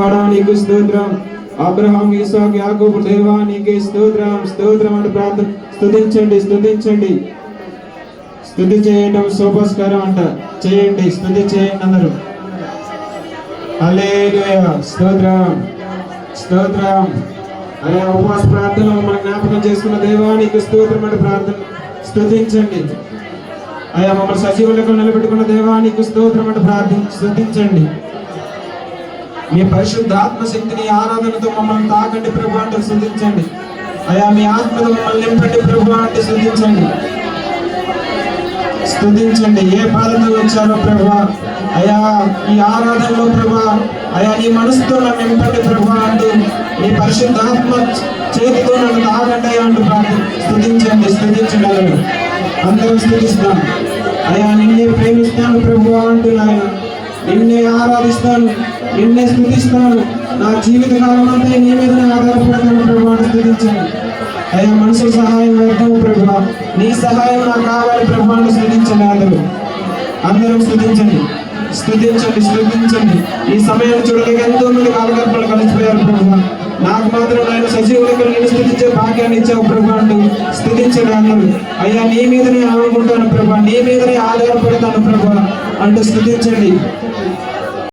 నీకు స్తోత్రం. అబ్రహాం ఇస్సాకు యాకోబు దేవా నీకే స్తోత్రం స్తోత్రం అని ప్రార్థన. స్తుతించండి స్తుతించండి. స్తుతి చేయటం శోభస్కరం అంట. చేయండి, స్తుతి చేయండి అందరూ. హల్లెలూయా, స్తోత్రం స్తోత్రం. అరే ఉపవాస ప్రార్థన మన జ్ఞాపకం చేసుకున్న దేవా నీకు స్తోత్రం అని ప్రార్థన. స్తుతించండి. అయ్యా మమ్మల్ని సజీవులకు నిలబెట్టుకున్న దేవా నీకు స్తోత్రం అని ప్రార్థన. స్తుతించండి. మీ పరిశుద్ధ ఆత్మశక్తిని ఆరాధనతో మమ్మల్ని తాకండి ప్రభు అంటే స్తుతించండి. అయ్యా మీ ఆత్మతో మమ్మల్ని నింపండి ప్రభు అంటే స్తుతించండి. స్తుతించండి. ఏ బాధతో వచ్చారో ప్రభు అయ్యా ఈ ఆరాధనలో ప్రభు అయ్యా నీ మనసుతో నన్ను నింపండి ప్రభు అంటూ నీ పరిశుద్ధ ఆత్మ చేతితో నన్ను తాకండి అంటూ ప్రార్థన. స్తుతించండి స్తుతించగలరు. అందరూ స్తుతిస్తాం. అయ్యా నిన్నే ప్రేమిస్తాను ప్రభు అంటున్నాను. నిన్నే ఆరాధిస్తాను, నిన్నే స్తుతిస్తాను. నా జీవిత కాలం అంతా నీ మీదనే ఆధారపడతాను ప్రభు అని స్తుతించండి. అయ్యా మనుషుల సహాయం వ్యర్థం ప్రభు, నీ సహాయం నాకు కావాలి ప్రభు అని స్తుతించండి. అందరూ స్తుతించండి స్తుతించండి స్తుతించండి. ఈ సమయాన్ని చూడలేక ఎంతో మంది కాలగర్భాలు కలిసిపోయారు ప్రభు. నాకు మాత్రం ఆయన సజీవులకు నేను స్తుతించే భాగ్యాన్ని ఇచ్చావు ప్రభు అంటూ స్తుతించండి అందరూ. అయ్యా నీ మీదనే ఆనుకుంటాను ప్రభు, నీ మీదనే ఆధారపడతాను ప్రభు అంటూ స్తుతించండి.